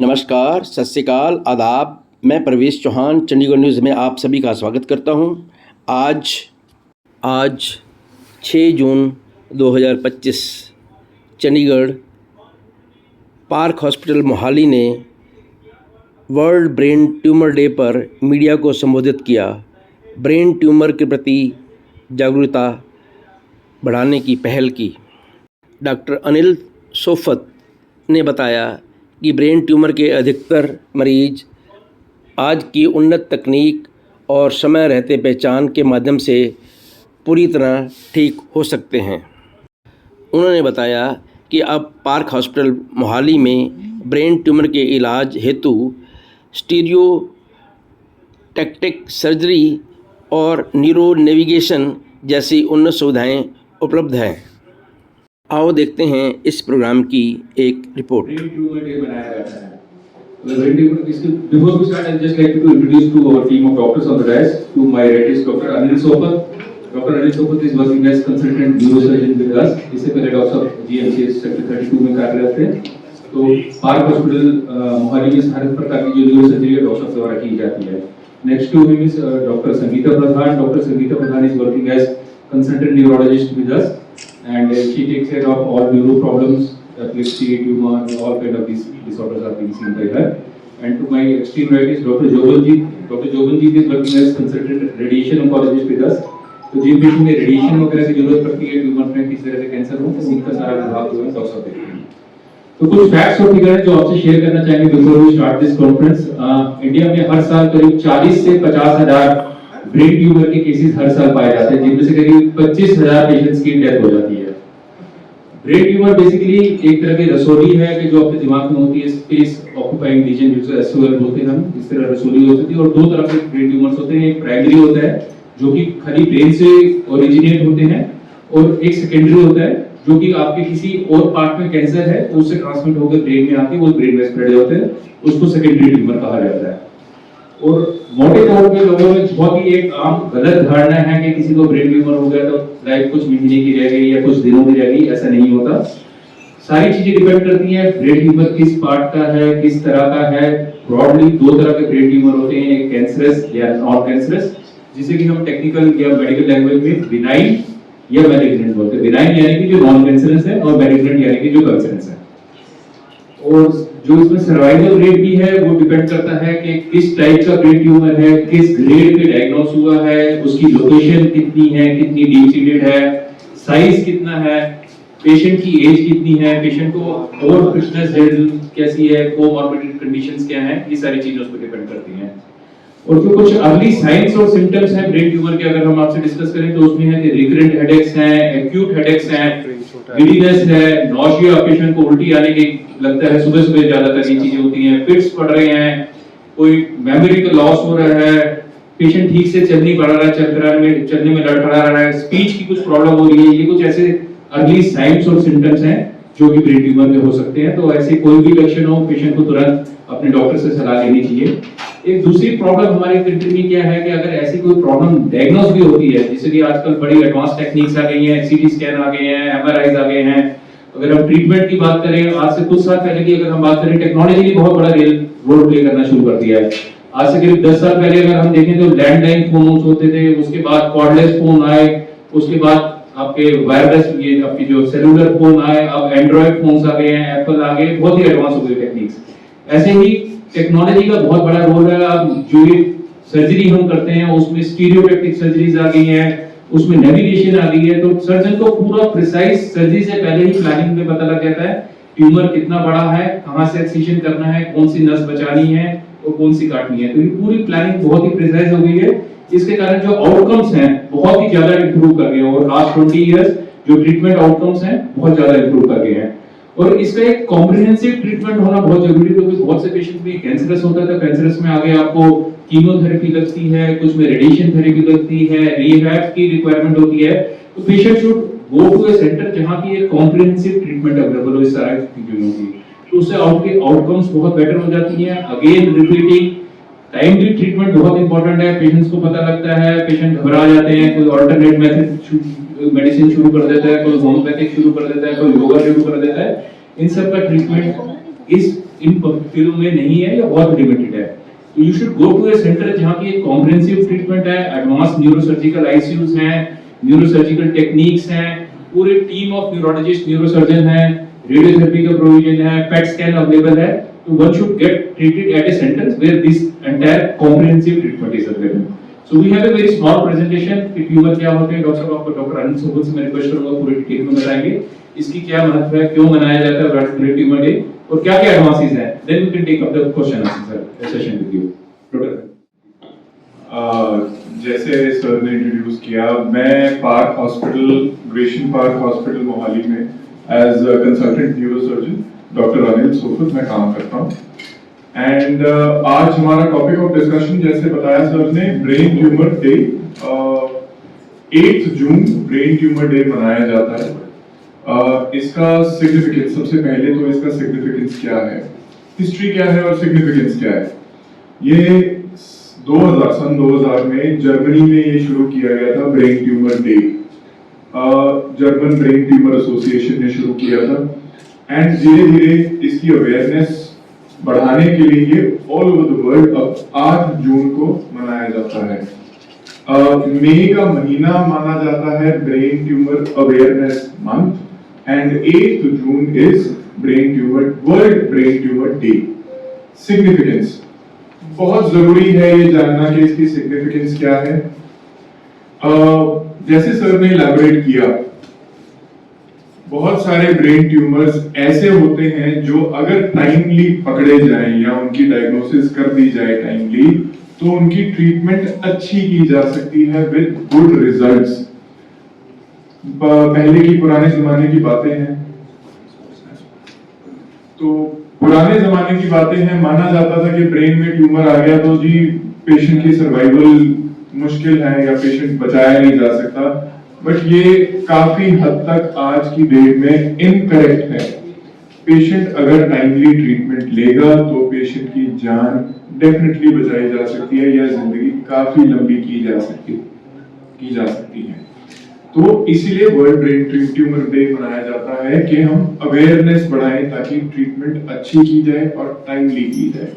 नमस्कार, सत श्री अकाल, आदाब। मैं प्रवेश चौहान चंडीगढ़ न्यूज़ में आप सभी का स्वागत करता हूं। आज 6 जून 2025 चंडीगढ़ पार्क हॉस्पिटल मोहाली ने वर्ल्ड ब्रेन ट्यूमर डे पर मीडिया को संबोधित किया। ब्रेन ट्यूमर के प्रति जागरूकता बढ़ाने की पहल की। डॉक्टर अनिल सोफत ने बताया कि ब्रेन ट्यूमर के अधिकतर मरीज आज की उन्नत तकनीक और समय रहते पहचान के माध्यम से पूरी तरह ठीक हो सकते हैं। उन्होंने बताया कि अब पार्क हॉस्पिटल मोहाली में ब्रेन ट्यूमर के इलाज हेतु स्टीरियोटैक्टिक सर्जरी और न्यूरो नेविगेशन जैसी उन्नत सुविधाएं उपलब्ध हैं। आओ देखते हैं इस प्रोग्राम की एक रिपोर्ट। ब्रेन ट्यूमर डे मनाया जाता है। Brain tumour before we start, I just like to introduce to our team of doctors on the desk. To my right is Dr. Anil Sopat. Dr. Anil Sopat is working as consultant neurosurgeon with us. इससे पहले doctor साहब GMCH sector 32 में कार्यरत थे। तो park Hospital Mohali में हर प्रकार की जो न्यूरोसर्जरी है डॉक्टर साहब द्वारा की जाती है। Next to him is doctor Sangeeta Pradhan. Doctor Sangeeta Pradhan is working as consultant neurologist with us. And she takes care of all neuro problems, epilepsy, tumor, all kind of these disorders are being seen by her. And to my extreme right is Dr. Jobanjeet. Dr. Jobanjeet is working as consultant radiation oncologist with us. तो जिन patient में radiation वगैरह की जरूरत पड़ती है tumour में किस तरह से कैंसर हो तो उनका सारा विभाग जो है डॉक्टर साहब देखते हैं। तो कुछ फैक्ट्स और फिगर जो आपसे शेयर करना चाहेंगे before we start this conference. India में हर साल करीब 40 से 50 हजार ब्रेन ट्यूमर के केसेस हर साल पाए जाते हैं, जिनमें से करीब 25,000 पेशेंट्स की डेथ हो जाती है। ब्रेन ट्यूमर बेसिकली एक तरह की रसोली है कि जो अपने दिमाग में होती है, स्पेस ऑक्यूपाइंग रीजन जिसे एसओएल बोलते हैं हम, इस तरह रसोली होती है। और दो तरह के ब्रेन ट्यूमर्स होते हैं, एक प्राइमरी होता है जो कि खाली ब्रेन से ओरिजिनेट होते हैं और एक सेकेंडरी होता है जो कि आपके किसी और पार्ट में कैंसर है तो उससे ट्रांसमिट होकर ब्रेन में आके वो ब्रेन में स्प्रेड होते हैं, उसको सेकेंडरी ट्यूमर कहा जाता है। और मोटे तौर पे लोगों में बहुत ही एक आम गलत धारणा है कि किसी को ब्रेन ट्यूमर हो गया तो लाइफ कुछ महीने की रह गई या कुछ दिनों की रह गई, ऐसा नहीं होता। सारी चीजें डिपेंड करती हैं ब्रेन ट्यूमर किस पार्ट का है, किस तरह का है। ब्रॉडली दो तरह के ब्रेन ट्यूमर होते हैं, एक कैंसरस या नॉन कैंसरस, जिसे कि हम टेक्निकल या मेडिकल लैंग्वेज में बिनाइन या मैलिग्नेंट बोलते हैं। बिनाइन यानी कि जो नॉन कैंसरस है और मैलिग्नेंट यानी कि जो कैंसरस है। और जो इसमें सर्वाइवल रेट भी है वो डिपेंड करता है कि किस टाइप का ब्रेन ट्यूमर है, किस ग्रेड पे डायग्नोस हुआ है, उसकी लोकेशन कितनी है, कितनी डीप सीटेड है, साइज कितना है, पेशेंट की एज कितनी है, पेशेंट को और फिटनेस कैसी है, कोमॉर्बिड कंडीशंस क्या हैं, ये सारी चीजें उस पर डिपेंड करती हैं। और जो कुछ अर्ली साइंस और सिम्टम्स हैं ब्रेन ट्यूमर के, अगर हम आपसे डिस्कस करें तो उसमें है कि रिकरेंट हेडेक्स हैं, एक्यूट हेडेक्स हैं, गिडीनेस है, नॉसिया, पेशेंट को उल्टी आने की लगता है, सुबह सुबह ज्यादातर ये चीजें होती हैं, फिट्स पड़ रहे हैं, कोई मेमोरी का लॉस हो रहा है, पेशेंट ठीक से चल नहीं पा रहा है, चलने में लड़खड़ा रहा है, स्पीच की कुछ प्रॉब्लम हो रही है, ये कुछ ऐसे अर्ली साइंस और सिम्टम्स हैं जो कि ब्रेन ट्यूमर में हो सकते हैं। तो ऐसे कोई भी लक्षण हो पेशेंट को तुरंत अपने डॉक्टर से सलाह लेनी चाहिए। एक दूसरी प्रॉब्लम हमारी कंट्री में क्या है कि अगर ऐसी कोई प्रॉब्लम डायग्नोस भी होती है, जैसे कि आजकल बड़ी एडवांस टेक्निक्स आ गई हैं, सीटी स्कैन आ गए हैं, एमआरआईज आ गए हैं। अगर हम ट्रीटमेंट की बात करें, आज से कुछ साल पहले की अगर हम बात करें, टेक्नोलॉजी ने बहुत बड़ा रोल प्ले करना शुरू कर दिया है। आज से करीब 10 साल पहले अगर हम देखें तो लैंडलाइन फोन होते थे, उसके बाद कॉर्डलेस फोन आए, उसके बाद आपके वायरलेस ये आपकी जो सेलुलर फोन आए, अब एंड्रॉइड फोन्स आ गए हैं, एप्पल आ गए, बहुत ही एडवांस हो गई टेक्निक्स। ऐसे ही टेक्नोलॉजी का बहुत बड़ा रोल है। अब जो ये सर्जरी हम करते हैं उसमें स्टीरियोटैक्टिक सर्जरीज आ गई हैं, उसमें नेविगेशन आ गई है, तो सर्जन को पूरा प्रिसाइज सर्जरी से पहले ही प्लानिंग में पता लग जाता है ट्यूमर कितना बड़ा है, कहां से एक्सीजन करना है, कौन सी नस बचानी है और कौन सी काटनी है। तो ये पूरी प्लानिंग बहुत ही प्रिसाइज हो गई है। इसके कारण जो आउटकम्स हैं बहुत ही ज्यादा इंप्रूव कर गए हैं और लास्ट 20 इयर्स जो ट्रीटमेंट आउटकम्स हैं बहुत ज्यादा इंप्रूव कर गए हैं। और इसका एक कॉम्प्रिहेंसिव ट्रीटमेंट होना बहुत जरूरी है, क्योंकि बहुत से पेशेंट में कैंसरस होता है, तो कैंसरस में आगे आपको कीमोथेरेपी लगती है, कुछ में रेडिएशन थेरेपी लगती है, रिहैब की रिक्वायरमेंट होती है। तो patient should go to a centre जहां की एक कॉम्प्रिहेंसिव ट्रीटमेंट अवेलेबल हो इस सारे चीजों की, तो उससे आपके आउटकम्स बहुत बेटर हो जाती हैं। अगेन रिपीटिंग टाइमली ट्रीटमेंट बहुत इंपॉर्टेंट है। पेशेंट्स को पता लगता है, पेशेंट घबरा जाते हैं, कोई अल्टरनेट मेथड मेडिसिन शुरू कर देता है, कोई होम्योपैथिक शुरू कर देता है, कोई योगा शुरू कर देता है। इन सब का ट्रीटमेंट इस इन फिल्म में नहीं है या बहुत लिमिटेड है, तो you should go to a centre जहाँ की एक कॉम्प्रिहेंसिव ट्रीटमेंट है, एडवांस न्यूरोसर्जिकल आईसीयूज हैं, न्यूरोसर्जिकल टेक्निक्स हैं, पूरे टीम ऑफ न्यूरोलॉजिस्ट न्यूरोसर्जन हैं, रेडियोथेरेपी का प्रोविजन है, पेट स्कैन अवेलेबल है, तो one should get treated at a centre where this entire comprehensive treatment is available. So we have a very small presentation कि tumour क्या होते हैं. Doctor Anil सोबत से मैं रिक्वेस्ट करूंगा पूरे डिटेल में बताएंगे इसकी क्या महत्व है, क्यों मनाया जाता है वर्ल्ड ब्रेन ट्यूमर डे और क्या क्या एडवांसेस हैं. Then we can take up the question answer session with you. Doctor जैसे सर ने इंट्रोड्यूस किया, मैं Park Hospital, Grecian Park Hospital Mohali में as consultant neurosurgeon doctor Anil Sofat में काम करता हूँ. एंड आज हमारा टॉपिक ऑफ डिस्कशन, जैसे बताया सर ने, ब्रेन ट्यूमर डे. 8 जून ब्रेन ट्यूमर डे मनाया जाता है. इसका सिग्निफिकेंस, सबसे पहले तो इसका सिग्निफिकेंस क्या है, हिस्ट्री क्या है और सिग्निफिकेंस क्या है. ये 2000 में जर्मनी में ये शुरू किया गया था brain tumour day. German brain tumour association ने शुरू किया था. एंड धीरे धीरे इसकी अवेयरनेस बढ़ाने के लिए ऑल ओवर द वर्ल्ड अब 8 जून को मनाया जाता है. मई का महीना माना जाता है brain tumour awareness month and 8 June is brain tumour world brain tumour day. Significance बहुत जरूरी है ये जानना कि इसकी सिग्निफिकेंस क्या है. जैसे सर ने इलैबोरेट किया, बहुत सारे ब्रेन ट्यूमर्स ऐसे होते हैं जो अगर टाइमली पकड़े जाएं या उनकी डायग्नोसिस कर दी जाए टाइमली, तो उनकी ट्रीटमेंट अच्छी की जा सकती है विद गुड रिजल्ट्स. पहले की पुराने जमाने की बातें हैं, तो पुराने जमाने की बातें हैं, माना जाता था कि ब्रेन में ट्यूमर आ गया तो जी पेशेंट की सर्वाइवल मुश्किल है या पेशेंट बचाया नहीं जा सकता. बट ये काफी हद तक आज की डेट में इनकरेक्ट है. पेशेंट अगर टाइमली ट्रीटमेंट लेगा तो पेशेंट की जान डेफिनेटली बचाई जा सकती है या जिंदगी काफी लंबी की जा सकती है. तो इसीलिए वर्ल्ड ब्रेन ट्यूमर डे मनाया जाता है कि हम अवेयरनेस बढ़ाएं ताकि ट्रीटमेंट अच्छी की जाए और टाइमली की जाए.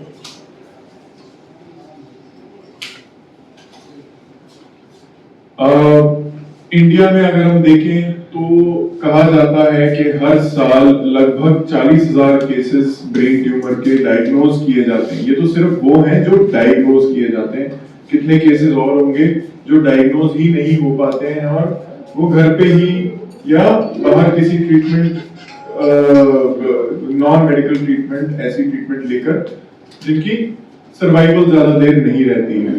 इंडिया में अगर हम देखें तो कहा जाता है कि हर साल लगभग 40,000 केसेस ब्रेन ट्यूमर के डायग्नोज किए जाते हैं. ये तो सिर्फ वो हैं जो डायग्नोज किए जाते हैं. कितने केसेस और होंगे जो डायग्नोज ही नहीं हो पाते हैं और वो घर पे ही या बाहर किसी ट्रीटमेंट, नॉन मेडिकल ट्रीटमेंट, ऐसी ट्रीटमेंट लेकर जिनकी सर्वाइवल ज्यादा देर नहीं रहती है.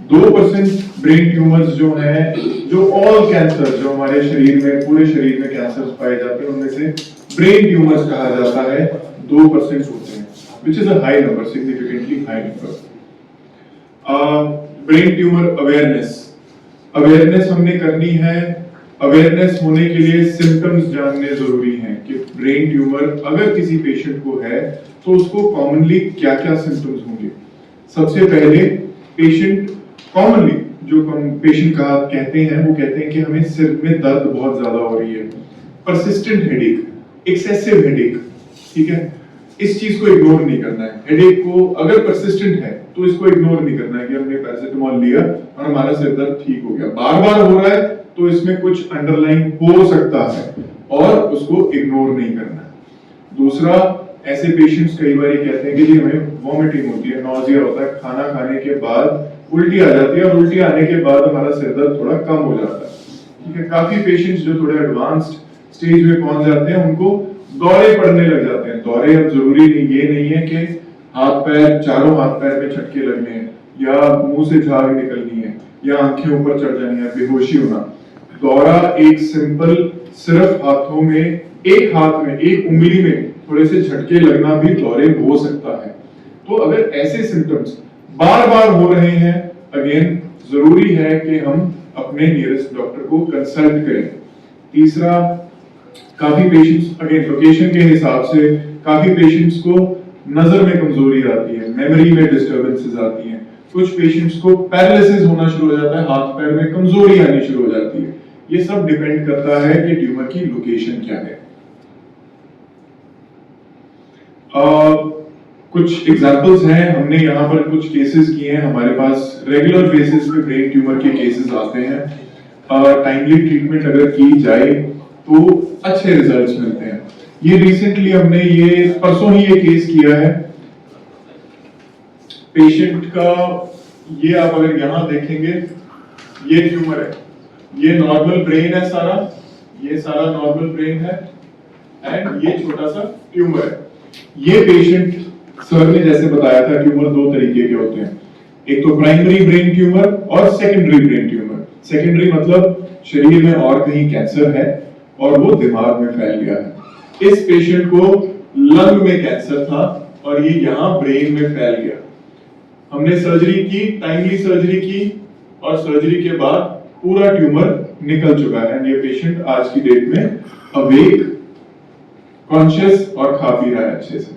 2% ब्रेन ट्यूमर्स जो हैं, जो ऑल कैंसर, जो हमारे शरीर में, पूरे शरीर में कैंसर्स पाए जाते हैं, उनमें से ब्रेन ट्यूमर्स कहा जाता है 2% होते हैं, which is a high number, significantly high number. Brain tumour awareness हमने करनी है. अवेयरनेस होने के लिए सिम्टम्स जानने जरूरी हैं कि ब्रेन ट्यूमर अगर किसी पेशेंट को है तो उसको कॉमनली क्या क्या सिम्टम्स होंगे. सबसे पहले पेशेंट कॉमनली जो पेशेंट का कहते हैं, वो कहते हैं कि हमें सिर में दर्द बहुत ज्यादा हो रही है, परसिस्टेंट हेडेक, एक्सेसिव हेडेक. ठीक है, इस चीज को इग्नोर नहीं करना है. हेडेक को अगर परसिस्टेंट है तो इसको इग्नोर नहीं करना है कि हमने पैरासिटामोल लिया और हमारा सिर दर्द ठीक हो गया. बार बार हो रहा है तो इसमें कुछ अंडरलाइन हो सकता है और उसको इग्नोर नहीं करना है. दूसरा, ऐसे पेशेंट्स कई बार कहते हैं कि जी हमें वॉमिटिंग होती है, नॉजिया होता है, खाना खाने के बाद उल्टी आ जाती है और उल्टी आने के बाद हमारा सिर दर्द थोड़ा कम हो जाता है. ठीक है, काफी पेशेंट्स जो थोड़े एडवांस्ड स्टेज में पहुंच जाते हैं उनको दौरे पड़ने लग जाते हैं. दौरे अब जरूरी नहीं, ये नहीं है कि हाथ पैर, चारों हाथ पैर में झटके लगने हैं या मुंह से झाग निकलनी है या आंखें ऊपर चढ़ जानी है, बेहोशी होना. दौरा एक सिंपल, सिर्फ हाथों में, एक हाथ में, एक उंगली में थोड़े से झटके लगना भी दौरे हो सकता है. तो अगर ऐसे सिम्टम्स बार बार हो रहे हैं, अगेन जरूरी है कि हम अपने नियरेस्ट डॉक्टर को कंसल्ट करें. तीसरा, काफी पेशेंट्स, अगेन लोकेशन के हिसाब से, काफी पेशेंट्स को नजर में कमजोरी आती है, मेमोरी में डिस्टर्बेंसेस आती हैं, कुछ पेशेंट्स को पैरालिसिस होना शुरू हो जाता है, हाथ पैर में कमजोरी आनी शुरू हो जाती है. ये सब डिपेंड करता है कि ट्यूमर की लोकेशन क्या है. कुछ एग्जांपल्स हैं, हमने यहाँ पर कुछ केसेस किए हैं, हमारे पास रेगुलर बेसिस पे ब्रेन ट्यूमर के केसेस आते हैं। टाइमली ट्रीटमेंट अगर की जाए तो अच्छे रिजल्ट्स मिलते हैं। ये रिसेंटली हमने ये परसों ही ये केस किया है पेशेंट का। ये आप अगर यहाँ देखेंगे, ये ट्यूमर है, ये नॉर्मल ब्रेन है सारा, ये सारा नॉर्मल ब्रेन है एंड ये छोटा सा ट्यूमर है। ये पेशेंट, सर ने जैसे बताया था, ट्यूमर दो तरीके के होते हैं, एक तो प्राइमरी ब्रेन ट्यूमर और सेकेंडरी ब्रेन ट्यूमर। सेकेंडरी मतलब शरीर में और कहीं कैंसर है और वो दिमाग में फैल गया है। इस पेशेंट को लंग में कैंसर था और ये यहाँ ब्रेन में फैल गया। हमने सर्जरी की, टाइमली सर्जरी की और सर्जरी के बाद पूरा ट्यूमर निकल चुका है। ये पेशेंट आज की डेट में अवेक, कॉन्शियस और खा पी रहा है अच्छे से।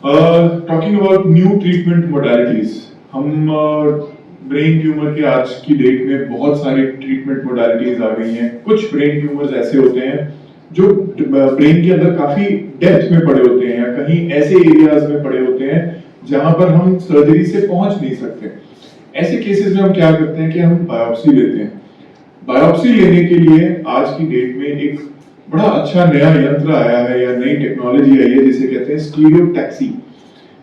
Talking about new treatment modalities, हम ब्रेन ट्यूमर के आज की डेट में बहुत सारी ट्रीटमेंट मोडालिटीज आ गई हैं। कुछ ब्रेन ट्यूमर्स ऐसे होते हैं जो ब्रेन के अंदर काफी डेप्थ में पड़े होते हैं या कहीं ऐसे एरियाज में पड़े होते हैं जहां पर हम सर्जरी से पहुंच नहीं सकते। ऐसे केसेस में हम क्या करते हैं कि हम बायोप्सी लेते हैं। बायोप्सी लेने के लिए आज की डेट में एक बड़ा अच्छा नया यंत्र आया है या नई टेक्नोलॉजी आई है जिसे कहते हैं स्टीरियोटैक्सी।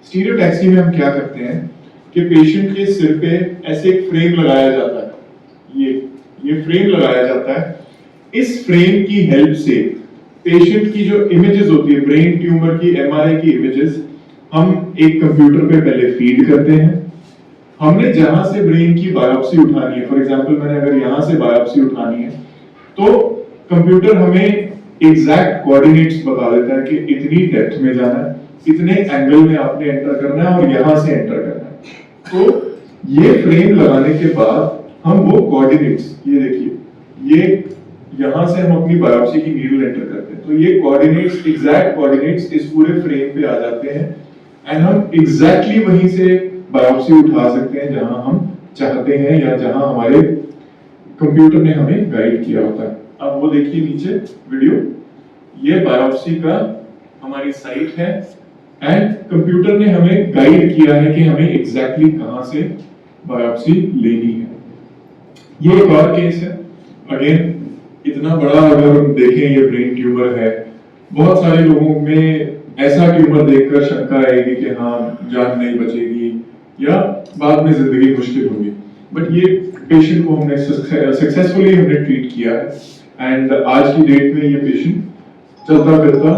स्टीरियोटैक्सी में हम क्या करते हैं कि पेशेंट के सिर पे ऐसे एक फ्रेम लगाया जाता है, ये फ्रेम लगाया जाता है। इस फ्रेम की हेल्प से पेशेंट की जो इमेजेस होती है, ब्रेन ट्यूमर की एमआरआई की इमेजेस, हम एक कंप्यूटर पे पहले फीड करते हैं। हमने जहां से ब्रेन की बायोप्सी उठानी है, फॉर एग्जांपल मैंने अगर यहां से बायोप्सी उठानी है तो कंप्यूटर हमें एग्जैक्ट कोऑर्डिनेट्स बता देता है कि इतनी डेप्थ में जाना है, इतने एंगल में आपने एंटर करना है और यहां से एंटर करना है। तो ये फ्रेम लगाने के बाद हम वो कोऑर्डिनेट्स, ये देखिए, ये यहां से हम अपनी बायोप्सी की नीडल एंटर करते हैं तो ये कोऑर्डिनेट्स, एग्जैक्ट कोऑर्डिनेट्स इस पूरे फ्रेम पे आ जाते हैं एंड हम एग्जैक्टली वहीं से बायोप्सी उठा सकते हैं जहां हम चाहते हैं या जहां हमारे कंप्यूटर ने हमें गाइड किया होता है। अब वो देखिए नीचे वीडियो, ये बायोप्सी का हमारी साइट है एंड कंप्यूटर ने हमें गाइड किया है कि हमें एग्जैक्टली कहां से बायोप्सी लेनी है। ये एक और केस है, अगेन इतना बड़ा अगर हम देखें, ये ब्रेन ट्यूमर है। बहुत सारे लोगों में ऐसा ट्यूमर देखकर शंका आएगी कि हाँ जान नहीं बचेगी या बाद में जिंदगी मुश्किल होगी, बट ये पेशेंट को हमने सक्सेसफुली हमने ट्रीट किया है एंड आज की डेट में ये पेशेंट चलता फिरता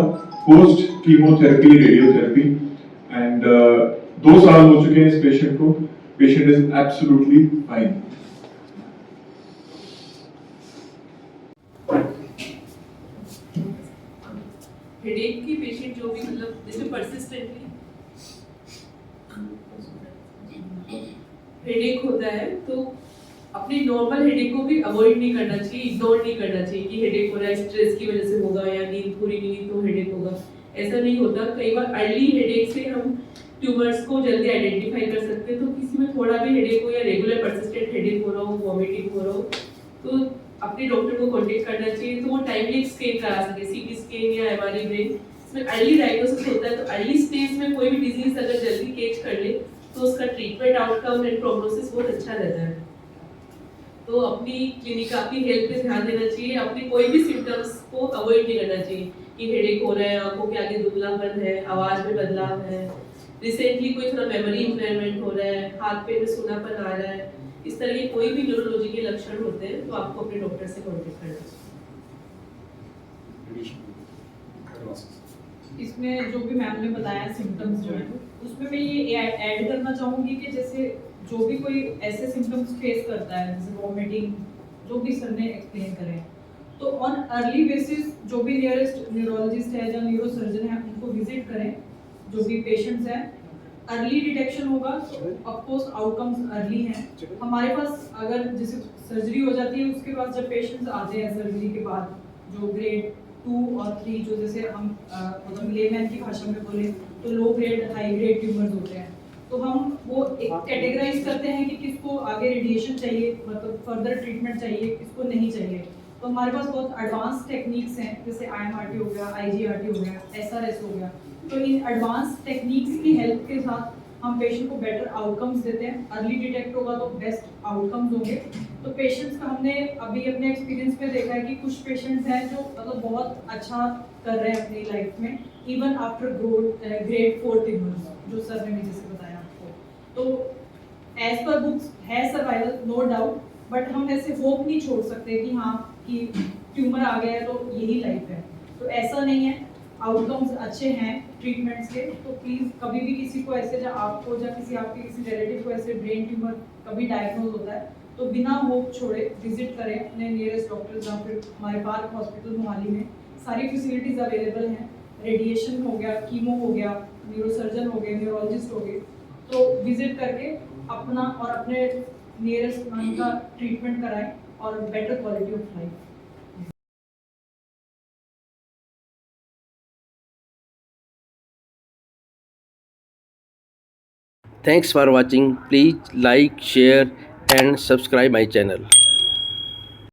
पोस्ट कीमोथेरेपी, रेडियोथेरेपी एंड 2 साल हो चुके हैं इस पेशेंट को। Patient is absolutely fine. Headache की पेशेंट जो भी मतलब जैसे परसिस्टेंटली हेडेक होता है तो अपनी नॉर्मल हेडेक को भी अवॉइड नहीं करना चाहिए, इग्नोर नहीं करना चाहिए कि हेडेक हो रहा है स्ट्रेस की वजह से होगा या नींद पूरी नहीं तो हेडेक होगा। ऐसा नहीं होता। कई बार अर्ली हेडेक से हम ट्यूमर्स को जल्दी आइडेंटिफाई कर सकते हैं। तो किसी में थोड़ा भी हेडेक हो या रेगुलर परसिस्टेंट हेडेक हो रहा हो, वॉमिटिंग हो रहा हो, तो अपने डॉक्टर को कांटेक्ट करना चाहिए तो वो टाइमली स्कैन करा सके, सीटी स्कैन या एमआरआई ब्रेन। इसमें अर्ली डायग्नोसिस होता है तो अर्ली स्टेज में कोई भी डिजीज अगर जल्दी कैच कर ले तो उसका ट्रीटमेंट आउटकम एंड प्रोग्नोसिस बहुत अच्छा रहता है। तो अपनी क्लिनिक, अपनी हेल्थ पे ध्यान देना चाहिए, अपनी कोई भी सिम्टम्स को अवॉइड नहीं करना चाहिए कि हेडेक हो रहा है, आंखों के आगे धुंधलापन है, आवाज में बदलाव है, रिसेंटली कोई थोड़ा मेमोरी इंपेयरमेंट हो रहा है, हाथ पैर में सूनापन आ रहा है, इस तरह के कोई भी न्यूरोलॉजी के लक्षण होते हैं तो आपको अपने डॉक्टर से कांटेक्ट करना चाहिए। इसमें जो भी मैम ने बताया सिम्टम्स जो है उसमें मैं ये ऐड करना चाहूँगी कि जैसे जो भी कोई ऐसे सिम्टम्स फेस करता है जैसे वॉमिटिंग, जो भी सर ने एक्सप्लेन करे, तो ऑन अर्ली बेसिस जो भी नियरेस्ट न्यूरोलॉजिस्ट है या न्यूरो सर्जन है उनको विजिट करें। जो भी पेशेंट्स हैं अर्ली डिटेक्शन होगा तो ऑफ कोर्स आउटकम्स अर्ली हैं। हमारे पास अगर जैसे सर्जरी हो जाती है उसके बाद जब पेशेंट्स आते हैं सर्जरी के बाद जो ग्रेड 2 और 3 जो जैसे हम मतलब लेमैन की भाषा में बोले तो low grade high grade tumours होते हैं, तो हम वो एक कैटेगराइज करते हैं कि किसको आगे रेडिएशन चाहिए, मतलब फर्दर ट्रीटमेंट चाहिए, किसको नहीं चाहिए। तो हमारे पास बहुत एडवांस टेक्निक्स हैं जैसे IMRT हो गया, IGRT हो गया, SRS हो गया, तो इन एडवांस टेक्निक्स की हेल्प के साथ हम पेशेंट को बेटर आउटकम्स देते हैं। अर्ली डिटेक्ट होगा तो बेस्ट आउटकम्स होंगे। तो पेशेंट्स का हमने अभी अपने एक्सपीरियंस में देखा है कि कुछ पेशेंट्स हैं जो मतलब बहुत अच्छा कर रहे हैं अपनी लाइफ में, इवन आफ्टर ग्रेड 4 ट्यूमर्स, जो सर ने जैसे बताया आपको। तो एज पर बुक्स है सर्वाइवल, नो डाउट, बट हम ऐसे होप नहीं छोड़ सकते कि हाँ कि ट्यूमर आ गया है तो यही लाइफ है। तो ऐसा नहीं है, आउटकम्स अच्छे हैं ट्रीटमेंट्स के। तो प्लीज़ कभी भी किसी को ऐसे, या आपको या किसी आपके किसी रिलेटिव को ऐसे ब्रेन ट्यूमर कभी डायग्नोज होता है तो बिना होप छोड़े विजिट करें अपने नियरेस्ट डॉक्टर्स। या फिर हमारे पार्क हॉस्पिटल मोहाली में सारी फैसिलिटीज़ अवेलेबल हैं। रेडिएशन हो गया, कीमो हो गया, न्यूरोसर्जन हो गए, न्यूरोलॉजिस्ट हो गए। तो विजिट करके अपना और अपने नियरेस्ट का ट्रीटमेंट कराएं और better quality of life. Thanks for watching. Please like, share and subscribe my channel.